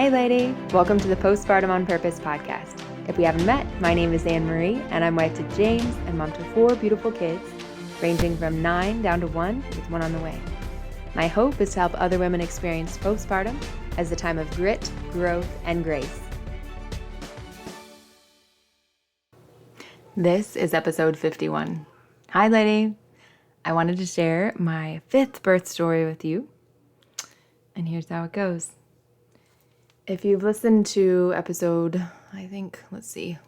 Hey lady, welcome to the Postpartum on Purpose podcast. If we haven't met, my name is Anne Marie and I'm wife to James and mom to 4 beautiful kids, ranging from 9 down to 1 with one on the way. My hope is to help other women experience postpartum as a time of grit, growth, and grace. This is episode 51. Hi lady, I wanted to share my 5th birth story with you, and here's how it goes. If you've listened to episode, what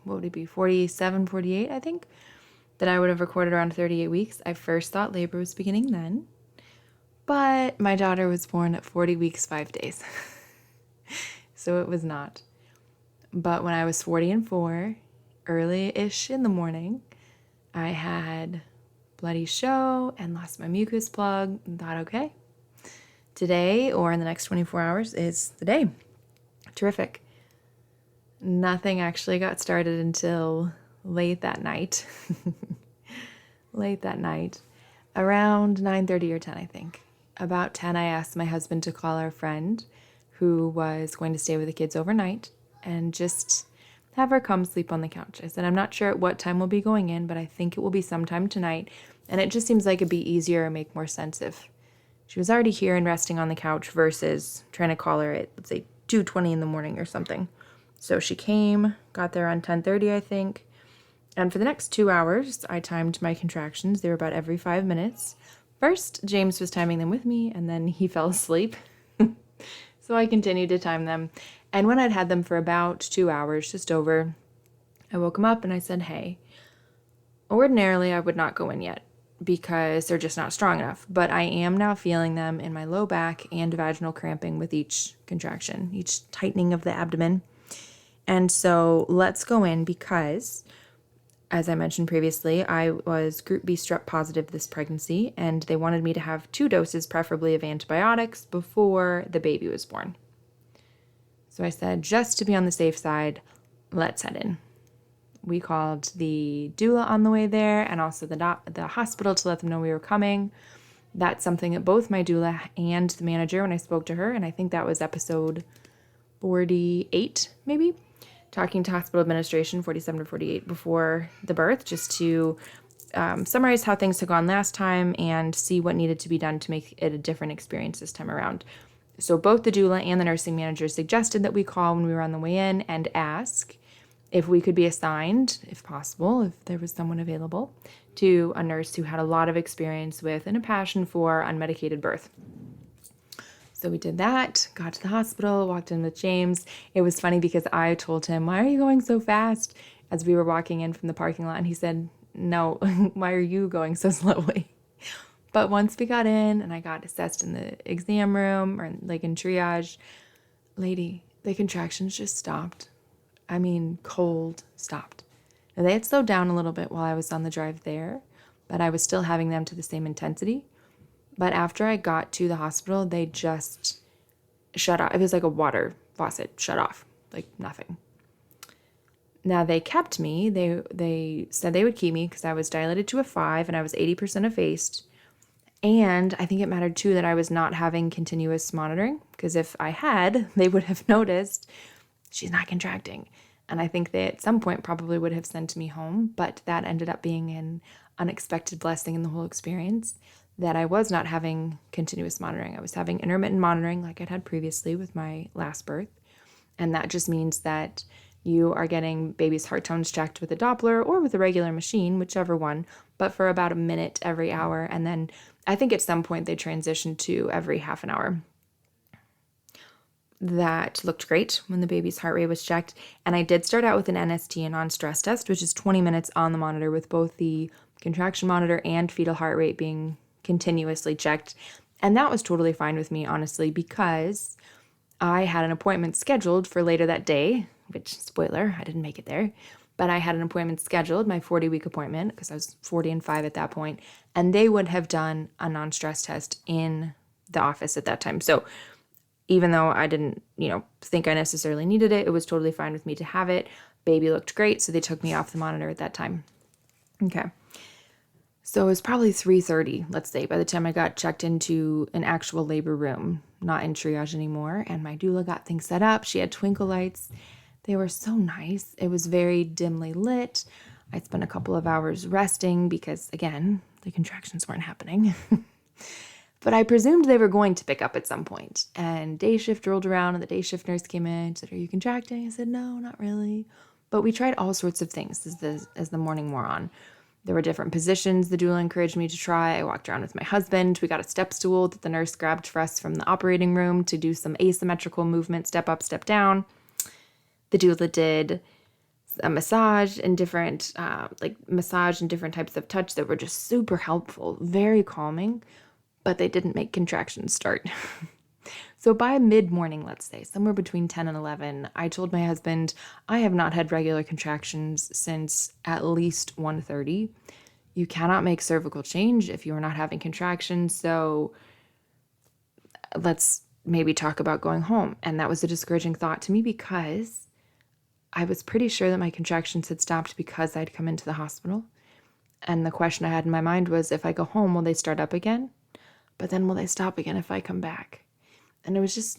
would it be, 47, 48, I think, that I would have recorded around 38 weeks, I first thought labor was beginning then, but my daughter was born at 40 weeks, 5 days, so it was not. But when I was 40 and 4, early-ish in the morning, I had bloody show and lost my mucus plug and thought, okay, today or in the next 24 hours is the day. Terrific. Nothing actually got started until late that night. Around 9:30 or 10, I think. About 10, I asked my husband to call our friend who was going to stay with the kids overnight and just have her come sleep on the couch. I said, I'm not sure at what time we'll be going in, but I think it will be sometime tonight. And it just seems like it'd be easier and make more sense if she was already here and resting on the couch versus trying to call her at, let's say, 2:20 in the morning or something. So she came, got there on 10:30, I think. And for the next 2 hours, I timed my contractions. They were about every 5 minutes. First, James was timing them with me, and then he fell asleep. So I continued to time them. And when I'd had them for about 2 hours, just over, I woke him up and I said, hey, ordinarily I would not go in yet because they're just not strong enough. But I am now feeling them in my low back and vaginal cramping with each contraction, each tightening of the abdomen. And so let's go in because, as I mentioned previously, I was group B strep positive this pregnancy, and they wanted me to have 2 doses, preferably of antibiotics, before the baby was born. So I said, just to be on the safe side, let's head in. We called the doula on the way there and also the hospital to let them know we were coming. That's something that both my doula and the manager, when I spoke to her, and I think that was episode 48, maybe, talking to hospital administration, 47 to 48, before the birth, just to summarize how things had gone last time and see what needed to be done to make it a different experience this time around. So both the doula and the nursing manager suggested that we call when we were on the way in and ask if we could be assigned, if possible, if there was someone available, to a nurse who had a lot of experience with and a passion for unmedicated birth. So we did that, got to the hospital, walked in with James. It was funny because I told him, why are you going so fast? As we were walking in from the parking lot, and he said, no, why are you going so slowly? But once we got in and I got assessed in the exam room or like in triage, lady, the contractions just stopped. I mean, cold stopped. Now, they had slowed down a little bit while I was on the drive there, but I was still having them to the same intensity. But after I got to the hospital, they just shut off. It was like a water faucet shut off, like nothing. Now, they kept me. They said they would keep me because I was dilated to a 5 and I was 80% effaced. And I think it mattered, too, that I was not having continuous monitoring because if I had, they would have noticed she's not contracting. And I think they at some point probably would have sent me home, but that ended up being an unexpected blessing in the whole experience, that I was not having continuous monitoring. I was having intermittent monitoring like I'd had previously with my last birth. And that just means that you are getting baby's heart tones checked with a Doppler or with a regular machine, whichever one, but for about a minute every hour. And then I think at some point they transitioned to every half an hour. That looked great when the baby's heart rate was checked. And I did start out with an NST, a non-stress test, which is 20 minutes on the monitor with both the contraction monitor and fetal heart rate being continuously checked. And that was totally fine with me, honestly, because I had an appointment scheduled for later that day, which, spoiler, I didn't make it there. But I had an appointment scheduled, my 40-week appointment, because I was 40 and 5 at that point, and they would have done a non-stress test in the office at that time. So even though I didn't, think I necessarily needed it, it was totally fine with me to have it. Baby looked great, so they took me off the monitor at that time. Okay. So it was probably 3:30, let's say, by the time I got checked into an actual labor room, not in triage anymore. And my doula got things set up. She had twinkle lights. They were so nice. It was very dimly lit. I spent a couple of hours resting because, again, the contractions weren't happening. But I presumed they were going to pick up at some point. And day shift rolled around and the day shift nurse came in and said, "Are you contracting?" I said, "No, not really." But we tried all sorts of things as the morning wore on. There were different positions the doula encouraged me to try. I walked around with my husband. We got a step stool that the nurse grabbed for us from the operating room to do some asymmetrical movement, step up, step down. The doula did a massage and different types of touch that were just super helpful, very calming, but they didn't make contractions start. So by mid-morning, let's say, somewhere between 10 and 11, I told my husband, I have not had regular contractions since at least 1:30. You cannot make cervical change if you are not having contractions, so let's maybe talk about going home. And that was a discouraging thought to me because I was pretty sure that my contractions had stopped because I'd come into the hospital. And the question I had in my mind was, if I go home, will they start up again? But then will they stop again if I come back? And it was just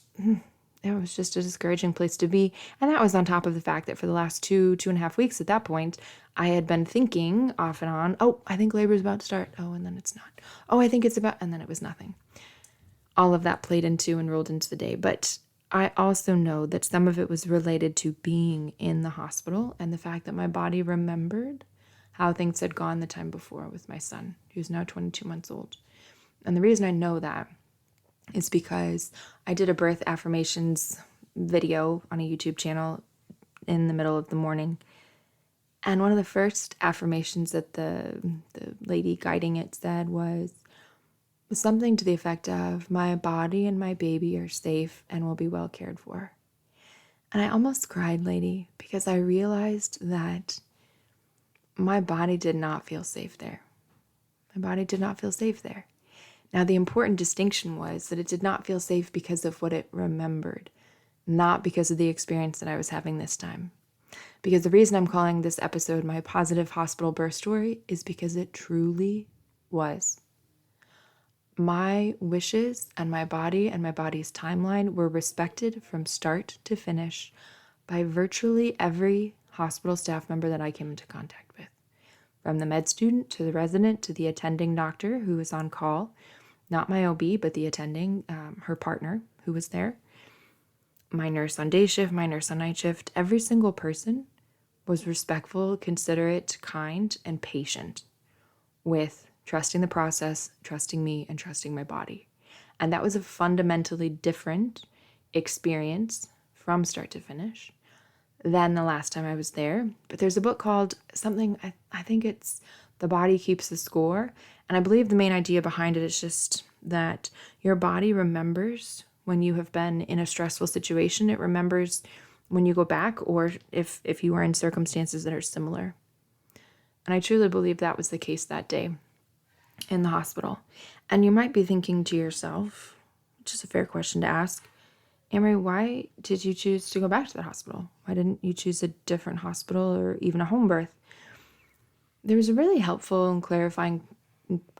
a discouraging place to be. And that was on top of the fact that for the last 2.5 weeks at that point, I had been thinking off and on, oh, I think labor's about to start. Oh, and then it's not. Oh, I think it's about, and then it was nothing. All of that played into and rolled into the day. But I also know that some of it was related to being in the hospital and the fact that my body remembered how things had gone the time before with my son, who's now 22 months old. And the reason I know that is because I did a birth affirmations video on a YouTube channel in the middle of the morning. And one of the first affirmations that the lady guiding it said was something to the effect of, "My body and my baby are safe and will be well cared for." And I almost cried, lady, because I realized that my body did not feel safe there. My body did not feel safe there. Now, the important distinction was that it did not feel safe because of what it remembered, not because of the experience that I was having this time. Because the reason I'm calling this episode my positive hospital birth story is because it truly was. My wishes and my body's timeline were respected from start to finish by virtually every hospital staff member that I came into contact with. From the med student to the resident to the attending doctor who was on call, not my OB, but the attending, her partner who was there, my nurse on day shift, my nurse on night shift, every single person was respectful, considerate, kind, and patient with trusting the process, trusting me, and trusting my body. And that was a fundamentally different experience from start to finish than the last time I was there. But there's a book called something, I think it's The Body Keeps the Score. And I believe the main idea behind it is just that your body remembers when you have been in a stressful situation. It remembers when you go back, or if you are in circumstances that are similar. And I truly believe that was the case that day in the hospital. And you might be thinking to yourself, which is a fair question to ask, Amory, why did you choose to go back to the hospital? Why didn't you choose a different hospital or even a home birth? There was a really helpful and clarifying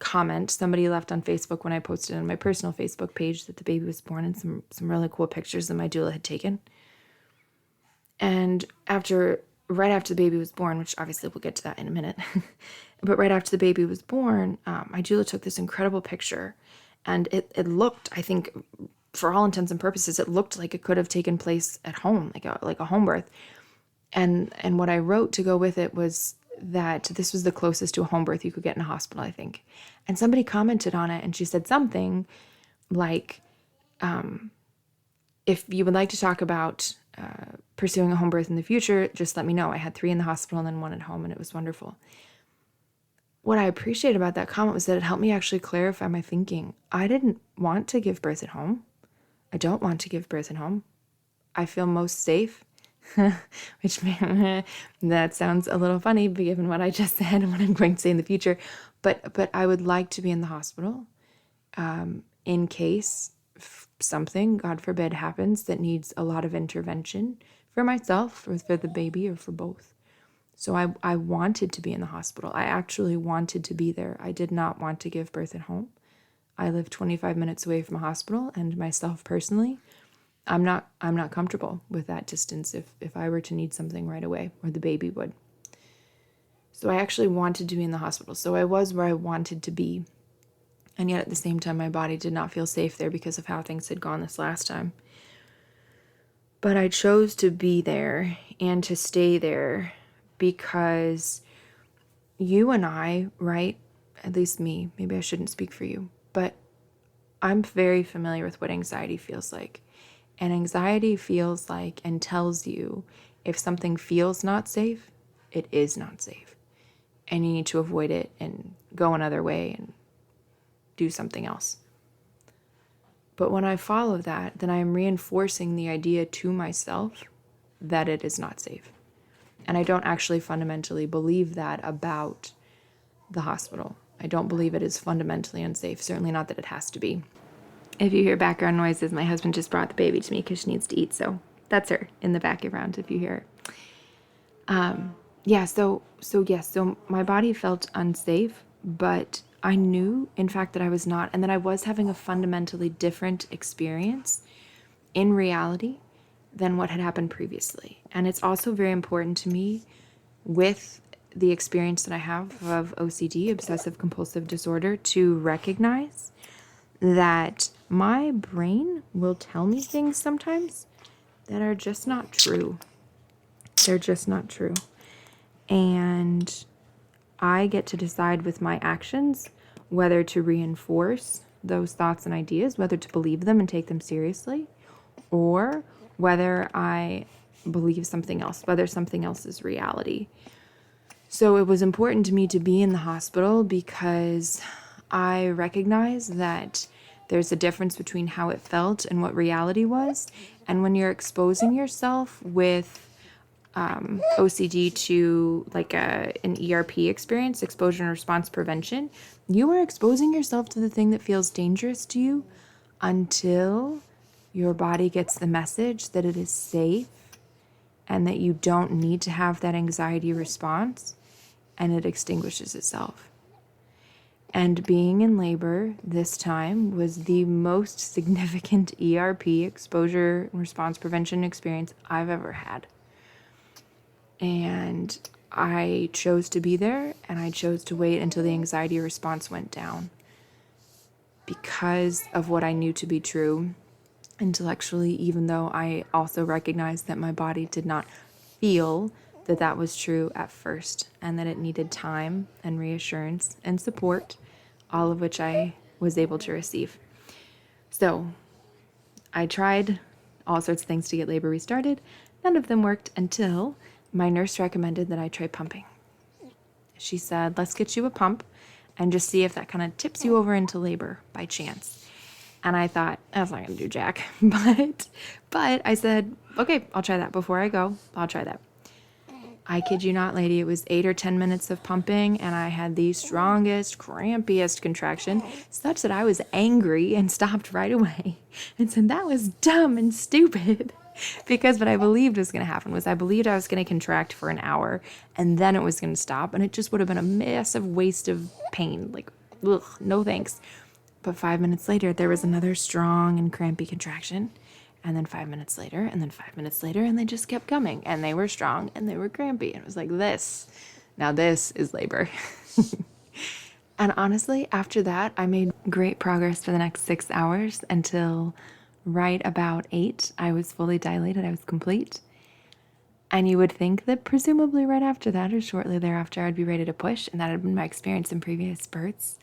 comment somebody left on Facebook when I posted on my personal Facebook page that the baby was born, and some really cool pictures that my doula had taken. And right after the baby was born, which obviously we'll get to that in a minute, but right after the baby was born, my doula took this incredible picture, and it looked, I think, for all intents and purposes, it looked like it could have taken place at home, like a home birth. And what I wrote to go with it was that this was the closest to a home birth you could get in a hospital, I think. And somebody commented on it, and she said something like, if you would like to talk about pursuing a home birth in the future, just let me know. I had 3 in the hospital and then 1 at home, and it was wonderful. What I appreciate about that comment was that it helped me actually clarify my thinking. I didn't want to give birth at home. I don't want to give birth at home. I feel most safe, which that sounds a little funny given what I just said and what I'm going to say in the future. But I would like to be in the hospital in case something, God forbid, happens that needs a lot of intervention for myself or for the baby or for both. So I wanted to be in the hospital. I actually wanted to be there. I did not want to give birth at home. I live 25 minutes away from a hospital, and myself personally, I'm not comfortable with that distance if I were to need something right away, or the baby would. So I actually wanted to be in the hospital. So I was where I wanted to be. And yet at the same time, my body did not feel safe there because of how things had gone this last time. But I chose to be there and to stay there because you and I, right? At least me, maybe I shouldn't speak for you, but I'm very familiar with what anxiety feels like. And anxiety feels like and tells you if something feels not safe, it is not safe. And you need to avoid it and go another way and do something else. But when I follow that, then I am reinforcing the idea to myself that it is not safe. And I don't actually fundamentally believe that about the hospital. I don't believe it is fundamentally unsafe, certainly not that it has to be. If you hear background noises, my husband just brought the baby to me because she needs to eat, so that's her in the background if you hear it. So my body felt unsafe, but I knew, in fact, that I was not, and that I was having a fundamentally different experience in reality than what had happened previously. And it's also very important to me with the experience that I have of OCD, obsessive compulsive disorder, to recognize that my brain will tell me things sometimes that are just not true. They're just not true. And I get to decide with my actions whether to reinforce those thoughts and ideas, whether to believe them and take them seriously, or whether I believe something else, whether something else is reality. So it was important to me to be in the hospital because I recognize that there's a difference between how it felt and what reality was. And when you're exposing yourself with OCD to like an ERP experience, exposure and response prevention, you are exposing yourself to the thing that feels dangerous to you until your body gets the message that it is safe and that you don't need to have that anxiety response, and it extinguishes itself. And being in labor this time was the most significant ERP, exposure and response prevention experience I've ever had. And I chose to be there, and I chose to wait until the anxiety response went down because of what I knew to be true intellectually, even though I also recognized that my body did not feel that that was true at first, and that it needed time and reassurance and support, all of which I was able to receive. So I tried all sorts of things to get labor restarted. None of them worked until my nurse recommended that I try pumping. She said, let's get you a pump and just see if that kind of tips you over into labor by chance. And I thought, that's not going to do jack. But I said, okay, I'll try that. Before I go, I'll try that. I kid you not, lady, it was 8 or 10 minutes of pumping, and I had the strongest, crampiest contraction, such that I was angry and stopped right away and said that was dumb and stupid. Because what I believed was going to happen was I believed I was going to contract for an hour, and then it was going to stop, and it just would have been a massive waste of pain. Like, ugh, no thanks. But 5 minutes later, there was another strong and crampy contraction. And then 5 minutes later, and then 5 minutes later, and they just kept coming. And they were strong, and they were crampy. And it was like this. Now this is labor. And honestly, after that, I made great progress for the next 6 hours until right about 8. I was fully dilated. I was complete. And you would think that presumably right after that or shortly thereafter, I'd be ready to push. And that had been my experience in previous births.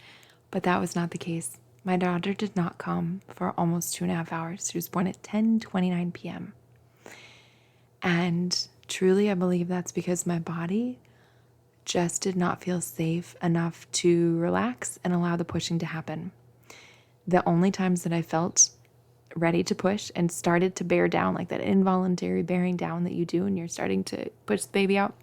But that was not the case. My daughter did not come for almost 2.5 hours. She was born at 10:29 p.m. And truly, I believe that's because my body just did not feel safe enough to relax and allow the pushing to happen. The only times that I felt ready to push and started to bear down, like that involuntary bearing down that you do when you're starting to push the baby out,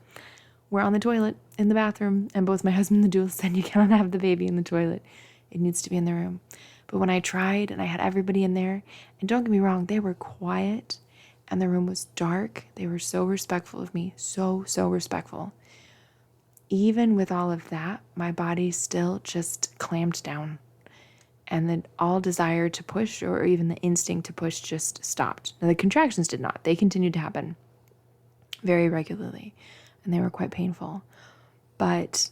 were on the toilet in the bathroom. And both my husband and the doula said, you cannot have the baby in the toilet. It needs to be in the room. But when I tried and I had everybody in there, and don't get me wrong, they were quiet and the room was dark. They were so respectful of me, so respectful. even with all of that, my body still just clammed down. And then all desire to push or even the instinct to push just stopped. Now, the contractions did not. They continued to happen very regularly, and they were quite painful. But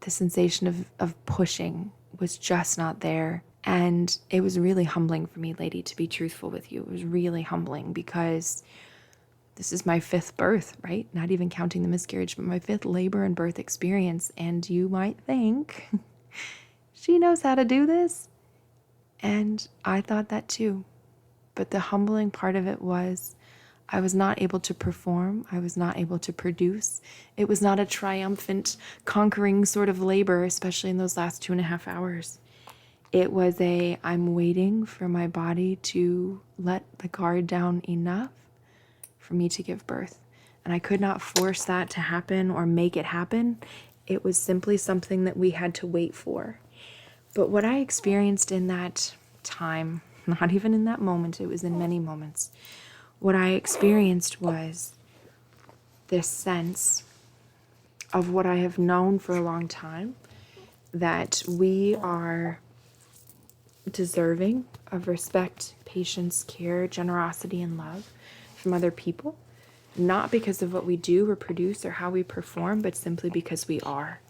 the sensation of pushing was just not there. And it was really humbling for me, lady, to be truthful with you. It was really humbling because this is my 5th birth, right? Not even counting the miscarriage, but my 5th labor and birth experience. And you might think, she knows how to do this. And I thought that too. But the humbling part of it was I was not able to perform. I was not able to produce. It was not a triumphant, conquering sort of labor, especially in those last 2.5 hours. It was I'm waiting for my body to let the guard down enough for me to give birth. And I could not force that to happen or make it happen. It was simply something that we had to wait for. But what I experienced in that time, not even in that moment, it was in many moments, what I experienced was this sense of what I have known for a long time, that we are deserving of respect, patience, care, generosity, and love from other people, not because of what we do or produce or how we perform, but simply because we are.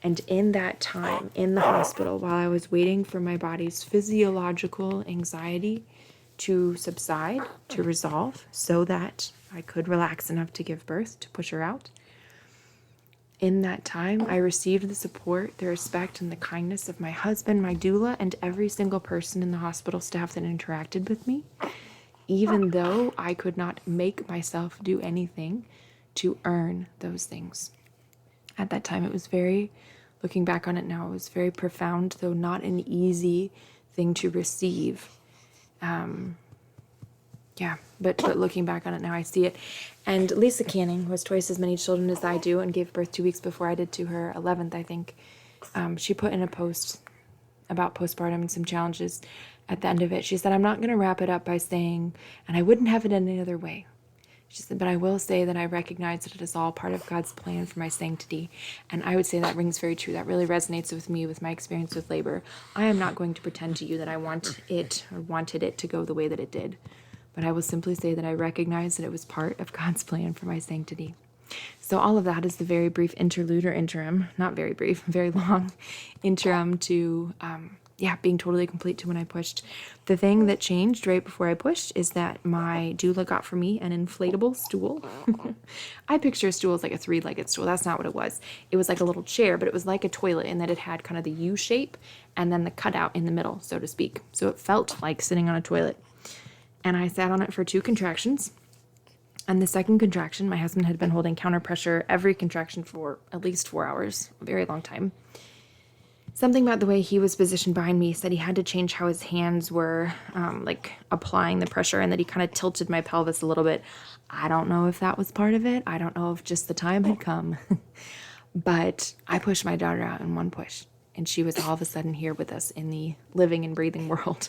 And in that time in the hospital, while I was waiting for my body's physiological anxiety to subside, to resolve, so that I could relax enough to give birth, to push her out, in that time, I received the support, the respect, and the kindness of my husband, my doula, and every single person in the hospital staff that interacted with me, even though I could not make myself do anything to earn those things. At that time, it was looking back on it now, it was very profound, though not an easy thing to receive. But looking back on it now, I see it. And Lisa Canning, who has twice as many children as I do and gave birth 2 weeks before I did to her 11th, I think, she put in a post about postpartum and some challenges at the end of it. She said, I'm not going to wrap it up by saying, and I wouldn't have it any other way. She said, but I will say that I recognize that it is all part of God's plan for my sanctity. And I would say that rings very true. That really resonates with me, with my experience with labor. I am not going to pretend to you that I want it or wanted it to go the way that it did. But I will simply say that I recognize that it was part of God's plan for my sanctity. So all of that is the very brief interlude or interim, not very brief, very long interim to being totally complete to when I pushed. The thing that changed right before I pushed is that my doula got for me an inflatable stool. I picture a stool as like a 3-legged stool. That's not what it was. It was like a little chair, but it was like a toilet in that it had kind of the U shape and then the cutout in the middle, so to speak. So it felt like sitting on a toilet. And I sat on it for 2 contractions. And the second contraction, my husband had been holding counter pressure every contraction for at least 4 hours, a very long time. Something about the way he was positioned behind me said he had to change how his hands were applying the pressure, and that he kind of tilted my pelvis a little bit. I don't know if that was part of it. I don't know if just the time had come. But I pushed my daughter out in one push, and she was all of a sudden here with us in the living and breathing world.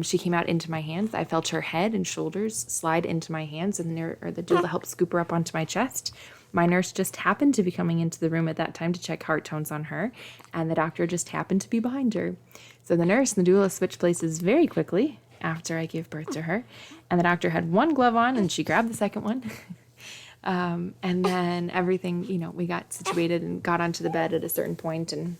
She came out into my hands. I felt her head and shoulders slide into my hands, and the doula helped scoop her up onto my chest. My nurse just happened to be coming into the room at that time to check heart tones on her, and the doctor just happened to be behind her. So the nurse and the doula switched places very quickly after I gave birth to her, and the doctor had one glove on, and she grabbed the second one. And then everything, we got situated and got onto the bed at a certain point and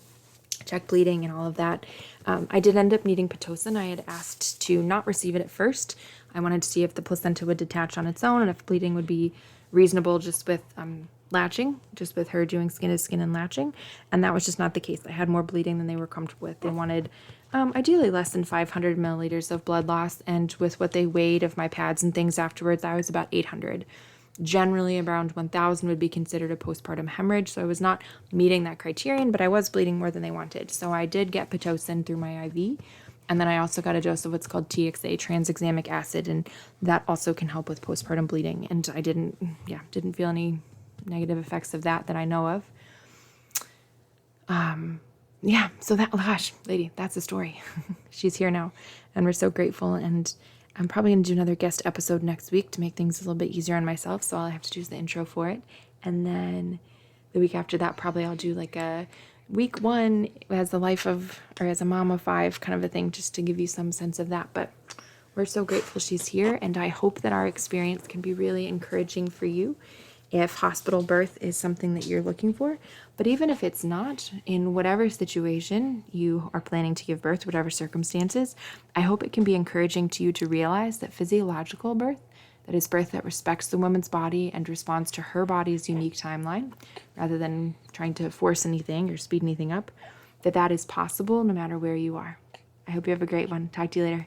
checked bleeding and all of that. I did end up needing Pitocin. I had asked to not receive it at first. I wanted to see if the placenta would detach on its own and if bleeding would be reasonable just with latching, just with her doing skin to skin and latching. And that was just not the case. I had more bleeding than they were comfortable with. They wanted ideally less than 500 milliliters of blood loss. And with what they weighed of my pads and things afterwards, I was about 800. Generally, around 1,000 would be considered a postpartum hemorrhage, so I was not meeting that criterion, but I was bleeding more than they wanted. So I did get Pitocin through my IV, and then I also got a dose of what's called TXA, tranexamic acid, and that also can help with postpartum bleeding. And I didn't feel any negative effects of that I know of. So that, gosh, lady, that's the story. She's here now, and we're so grateful, and I'm probably going to do another guest episode next week to make things a little bit easier on myself, so all I have to do is the intro for it. And then the week after that, probably I'll do like a week 1 as a life of, or as a mom of 5 kind of a thing, just to give you some sense of that. But we're so grateful she's here, and I hope that our experience can be really encouraging for you if hospital birth is something that you're looking for. But even if it's not, in whatever situation you are planning to give birth, whatever circumstances, I hope it can be encouraging to you to realize that physiological birth, that is birth that respects the woman's body and responds to her body's unique timeline, rather than trying to force anything or speed anything up, that is possible no matter where you are. I hope you have a great one. Talk to you later.